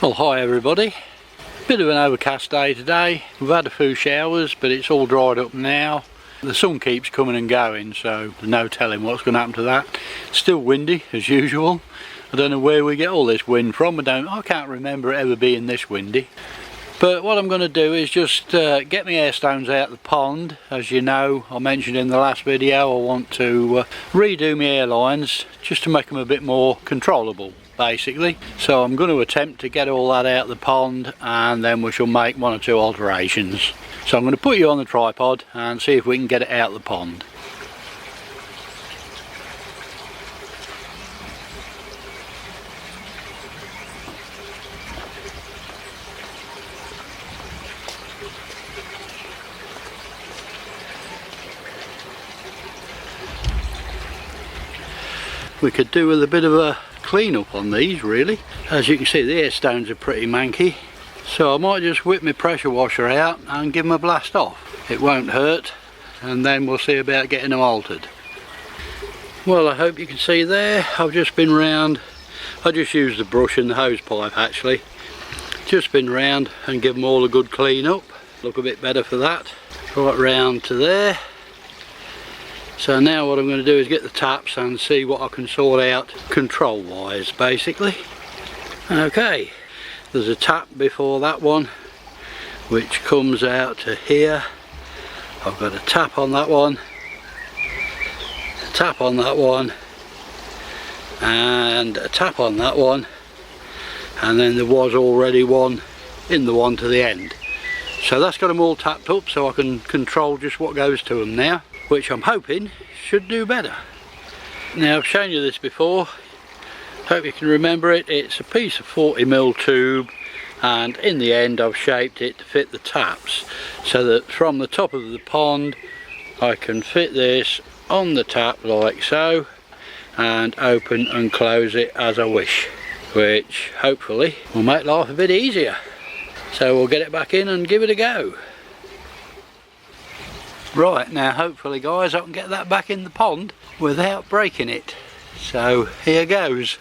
Well, hi everybody. Bit of an overcast day today. We've had a few showers, but it's all dried up now. The sun keeps coming and going, so there's no telling what's going to happen to that. Still windy as usual. I don't know where we get all this wind from. I can't remember it ever being this windy. But what I'm going to do is just get my air stones out of the pond. As you know, I mentioned in the last video, I want to redo my airlines just to make them a bit more controllable, basically. So I'm going to attempt to get all that out of the pond, and then we shall make one or two alterations. So I'm going to put you on the tripod and see if we can get it out of the pond. We could do with a bit of a clean up on these, really. As you can see, the air stones are pretty manky, so I might just whip my pressure washer out and give them a blast off. It won't hurt, and then we'll see about getting them altered. Well, I hope you can see there, I've just been round. I just used the brush and the hose pipe actually. Just been round and give them all a good clean up. Look a bit better for that. Right round to there. So now what I'm going to do is get the taps and see what I can sort out control wise, basically. Okay, there's a tap before that one which comes out to here. I've got a tap on that one, a tap on that one, and a tap on that one, and then there was already one in the one to the end. So that's got them all tapped up, so I can control just what goes to them now, which I'm hoping should do better. Now, I've shown you this before, hope you can remember it. It's a piece of 40mm tube, and in the end I've shaped it to fit the taps, so that from the top of the pond I can fit this on the tap like so, and open and close it as I wish, which hopefully will make life a bit easier. So we'll get it back in and give it a go. Right, now hopefully guys I can get that back in the pond without breaking it. So here goes.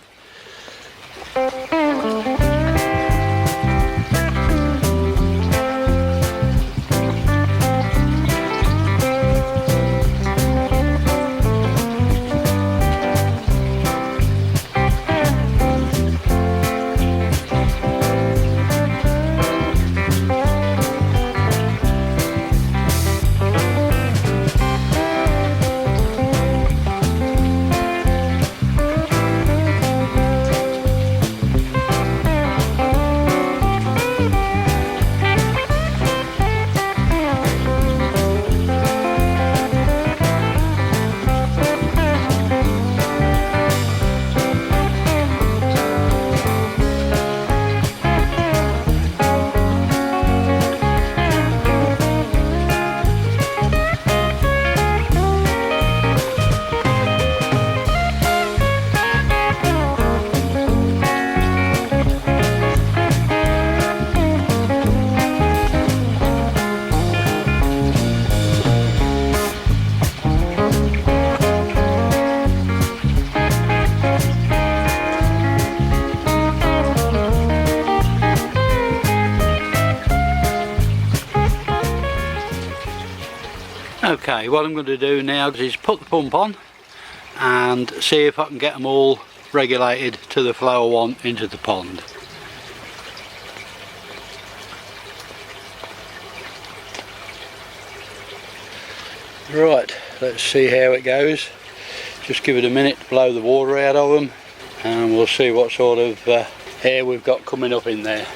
Okay, what I'm going to do now is put the pump on and see if I can get them all regulated to the flow I want into the pond. Right, let's see how it goes. Just give it a minute to blow the water out of them, and we'll see what sort of air we've got coming up in there.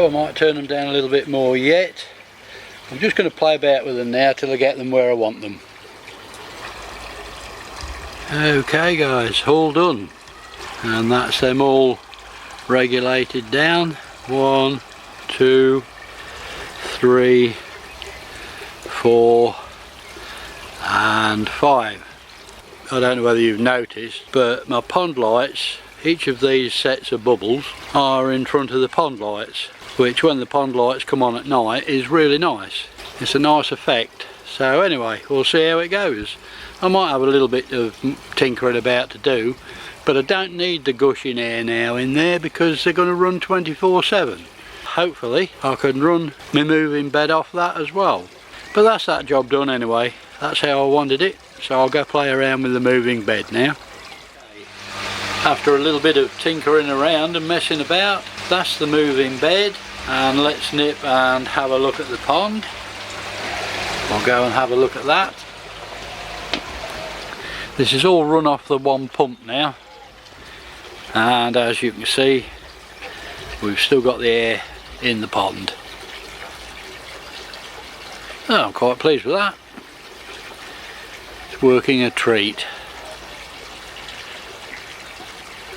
I might turn them down a little bit more yet. I'm just going to play about with them now till I get them where I want them. Okay guys, all done, and that's them all regulated down. 1, 2, 3, 4 and 5. I don't know whether you've noticed, but my pond lights, each of these sets of bubbles are in front of the pond lights, which when the pond lights come on at night is really nice. It's a nice effect. So anyway, we'll see how it goes. I might have a little bit of tinkering about to do, but I don't need the gushing air now in there because they're going to run 24/7. Hopefully I can run my moving bed off that as well. But that's that job done anyway. That's how I wanted it, so I'll go play around with the moving bed now. After a little bit of tinkering around and messing about, that's the moving bed, and let's nip and have a look at the pond. I'll go and have a look at that. This is all run off the one pump now, and as you can see, we've still got the air in the pond. Oh, I'm quite pleased with that. It's working a treat.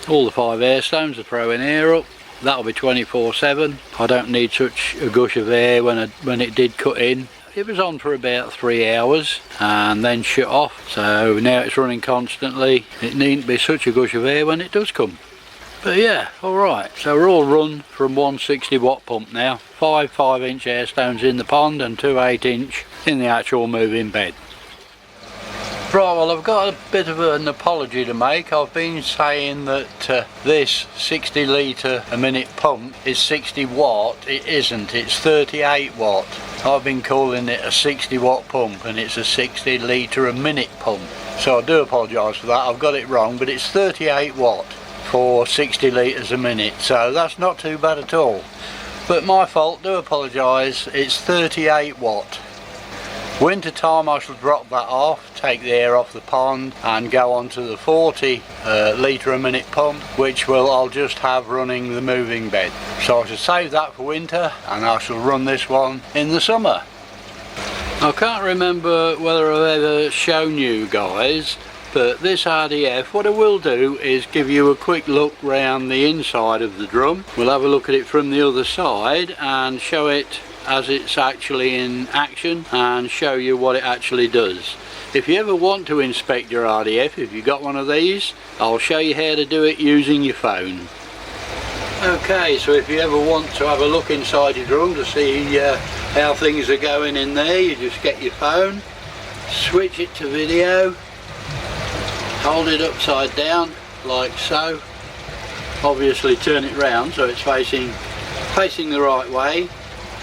All the 5 air stones are throwing air up. That'll be 24/7. I don't need such a gush of air when it did cut in. It was on for about 3 hours and then shut off, so now it's running constantly. It needn't be such a gush of air when it does come. But yeah, alright, so we're all run from 160 watt pump now. 5 5-inch air stones in the pond and 2 8-inch in the actual moving bed. Right, well I've got a bit of an apology to make. I've been saying that this 60 litre a minute pump is 60 watt. It isn't, it's 38 watt. I've been calling it a 60 watt pump and it's a 60 litre a minute pump. So I do apologise for that, I've got it wrong, but it's 38 watt for 60 litres a minute, so that's not too bad at all. But my fault, do apologise, it's 38 watt. Winter time I shall drop that off, take the air off the pond and go on to the 40 litre a minute pump, which I'll just have running the moving bed. So I shall save that for winter and I shall run this one in the summer. I can't remember whether I've ever shown you guys, but this RDF, what I will do is give you a quick look round the inside of the drum. We'll have a look at it from the other side and show it as it's actually in action and show you what it actually does. If you ever want to inspect your RDF, if you've got one of these, I'll show you how to do it using your phone. Okay, so if you ever want to have a look inside your drum to see how things are going in there, you just get your phone, switch it to video, hold it upside down like so, obviously turn it round so it's facing the right way,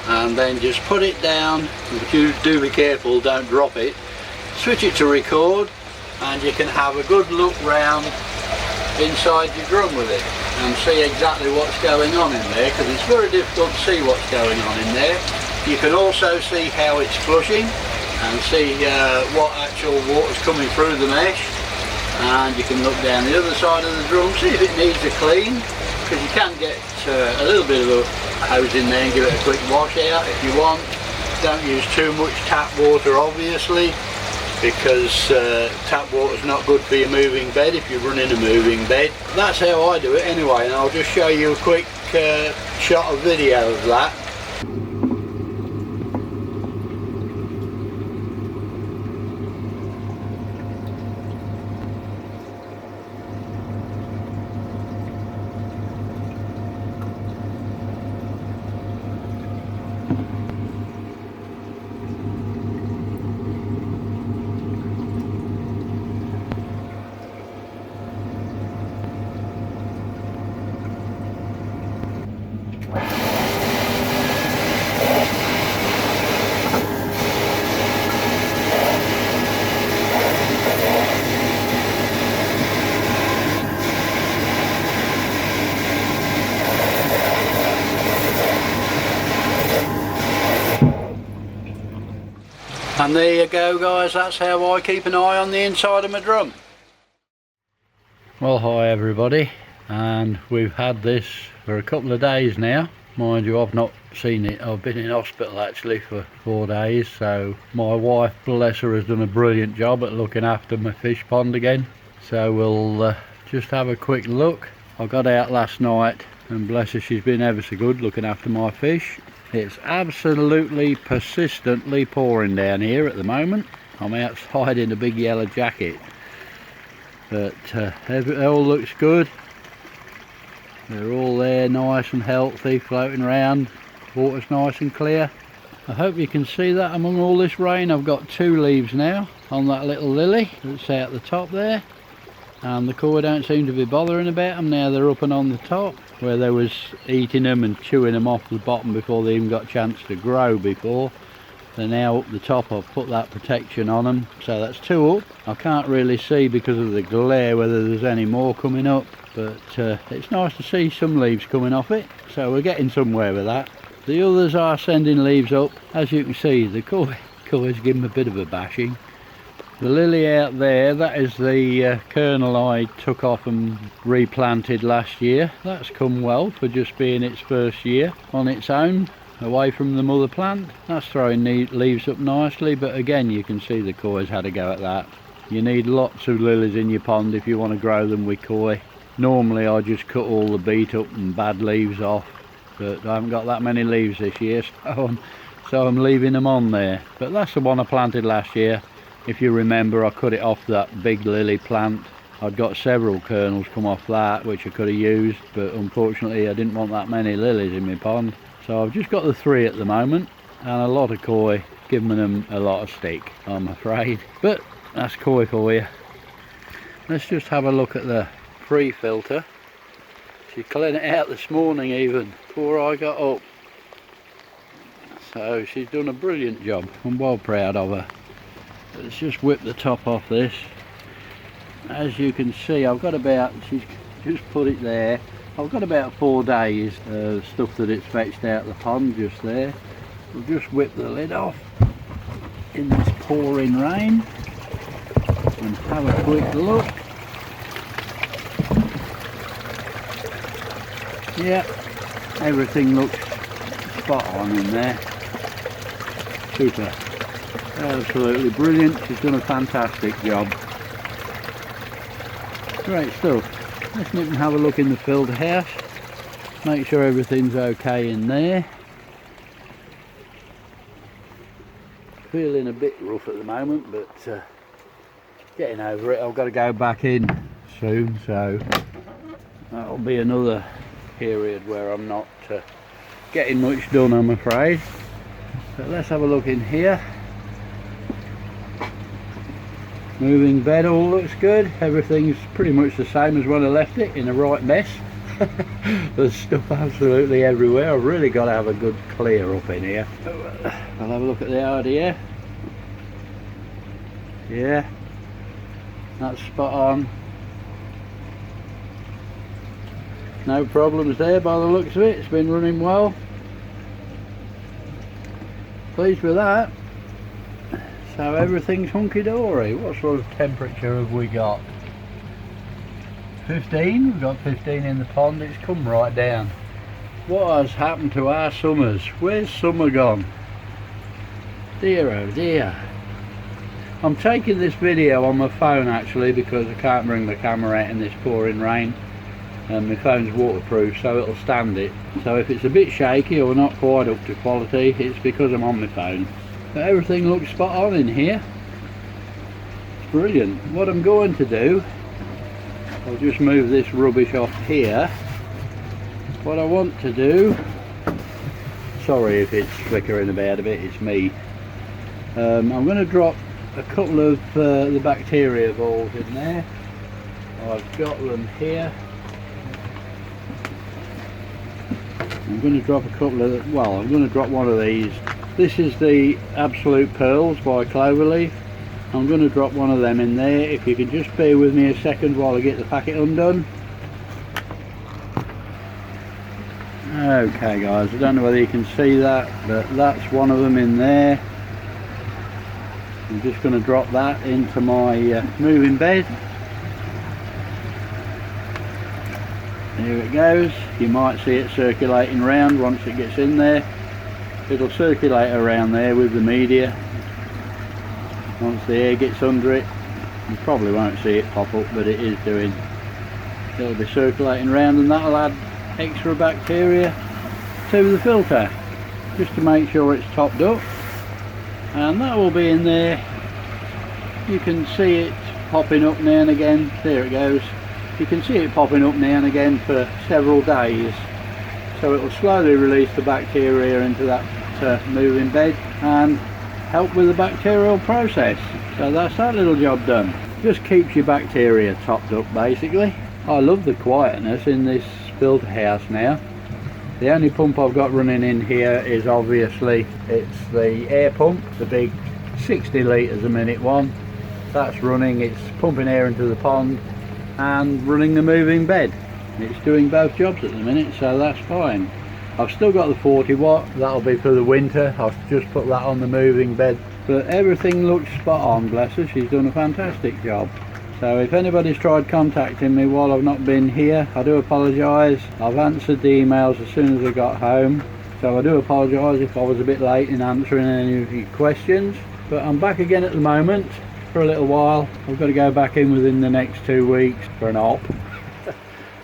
and then just put it down. Do be careful, don't drop it. Switch it to record and you can have a good look round inside your drum with it and see exactly what's going on in there, because it's very difficult to see what's going on in there. You can also see how it's flushing and see what actual water's coming through the mesh, and you can look down the other side of the drum, see if it needs a clean, because you can get a little bit of a hose in there and give it a quick wash out if you want. Don't use too much tap water obviously, because tap water is not good for your moving bed if you're running a moving bed. That's how I do it anyway, and I'll just show you a quick shot of video of that. And there you go guys, that's how I keep an eye on the inside of my drum. Well, hi everybody, and we've had this for a couple of days now. Mind you, I've not seen it. I've been in hospital actually for 4 days, so my wife, bless her, has done a brilliant job at looking after my fish pond again. So we'll just have a quick look. I got out last night and bless her, she's been ever so good looking after my fish. It's absolutely persistently pouring down here at the moment. I'm outside in a big yellow jacket, but it all looks good. They're all there, nice and healthy, floating around. Water's nice and clear. I hope you can see that among all this rain. I've got 2 leaves now on that little lily that's out the top there, and the koi don't seem to be bothering about them now. They're up and on the top, where they was eating them and chewing them off the bottom before they even got a chance to grow before. They're now up the top. I've put that protection on them, so that's 2 up. I can't really see because of the glare whether there's any more coming up, but it's nice to see some leaves coming off it, so we're getting somewhere with that. The others are sending leaves up. As you can see, the koi's giving a bit of a bashing. The lily out there, that is the kernel I took off and replanted last year. That's come well for just being its first year on its own, away from the mother plant. That's throwing leaves up nicely, but again you can see the koi's had a go at that. You need lots of lilies in your pond if you want to grow them with koi. Normally I just cut all the beat up and bad leaves off, but I haven't got that many leaves this year, so I'm leaving them on there. But that's the one I planted last year. If you remember, I cut it off that big lily plant. I'd got several kernels come off that which I could have used, but unfortunately I didn't want that many lilies in my pond. So I've just got the 3 at the moment, and a lot of koi, giving them a lot of stick, I'm afraid. But that's koi for you. Let's just have a look at the pre-filter. She cleaned it out this morning even, before I got up. So she's done a brilliant job. I'm well proud of her. Let's just whip the top off this. As you can see, I've got about, she's just put it there, I've got about 4 days of stuff that it's fetched out the pond just there. We'll just whip the lid off in this pouring rain and have a quick look. Yeah, everything looks spot on in there. Super. Absolutely brilliant. She's done a fantastic job. Great stuff. Let's nip and have a look in the filter house. Make sure everything's okay in there. Feeling a bit rough at the moment, but getting over it. I've got to go back in soon, so that'll be another period where I'm not getting much done, I'm afraid. But let's have a look in here. Moving bed all looks good. Everything's pretty much the same as when I left it, in a right mess. There's stuff absolutely everywhere. I've really got to have a good clear up in here. I'll have a look at the RDF. Yeah, that's spot on. No problems there by the looks of it. It's been running well. Pleased with that. So everything's hunky-dory. What sort of temperature have we got? 15. We've got 15 in the pond. It's come right down. What has happened to our summers? Where's summer gone? Dear oh dear. I'm taking this video on my phone actually because I can't bring the camera out in this pouring rain, and my phone's waterproof so it'll stand it. So if it's a bit shaky or not quite up to quality, it's because I'm on my phone. But everything looks spot on in here. It's brilliant. What I'm going to do, I'll just move this rubbish off here. What I want to do, sorry if it's flickering about a bit, it's me. I'm going to drop a couple of the bacteria balls in there. I've got them here. I'm going to drop a couple of, well, I'm going to drop one of these. This is the Absolute Pearls by Cloverleaf. I'm going to drop one of them in there. If you can just bear with me a second while I get the packet undone. Okay guys, I don't know whether you can see that, but that's one of them in there. I'm just going to drop that into my moving bed. There it goes. You might see it circulating around once it gets in there. it'll circulate around there with the media. Once the air gets under it, you probably won't see it pop up, but it is doing. It'll be circulating around, and that'll add extra bacteria to the filter, just to make sure it's topped up. And that will be in there. You can see it popping up now and again. There it goes. You can see it popping up now and again for several days. So it will slowly release the bacteria into that moving bed and help with the bacterial process. So that's that little job done. Just keeps your bacteria topped up basically. I love the quietness in this filter house now. The only pump I've got running in here is obviously it's the air pump, the big 60 litres a minute one. That's running, it's pumping air into the pond and running the moving bed. It's doing both jobs at the minute, so that's fine. I've still got the 40 watt, that'll be for the winter. I've just put that on the moving bed. But everything looks spot on, bless her. She's done a fantastic job. So if anybody's tried contacting me while I've not been here, I do apologise. I've answered the emails as soon as I got home. So I do apologise if I was a bit late in answering any of your questions. But I'm back again at the moment for a little while. I've got to go back in within the next 2 weeks for an op.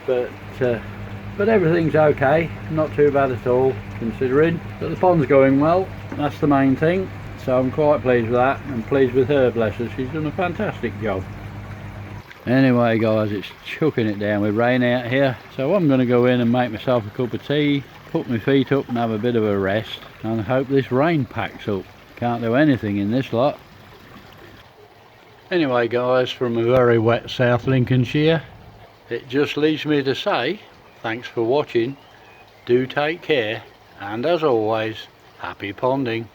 But everything's okay, not too bad at all considering. But the pond's going well, that's the main thing. So I'm quite pleased with that, and pleased with her, bless her. She's done a fantastic job. Anyway guys, it's chucking it down with rain out here, so I'm going to go in and make myself a cup of tea, put my feet up and have a bit of a rest, and hope this rain packs up. Can't do anything in this lot. Anyway guys, from a very wet South Lincolnshire, it just leaves me to say thanks for watching, do take care, and as always, happy ponding.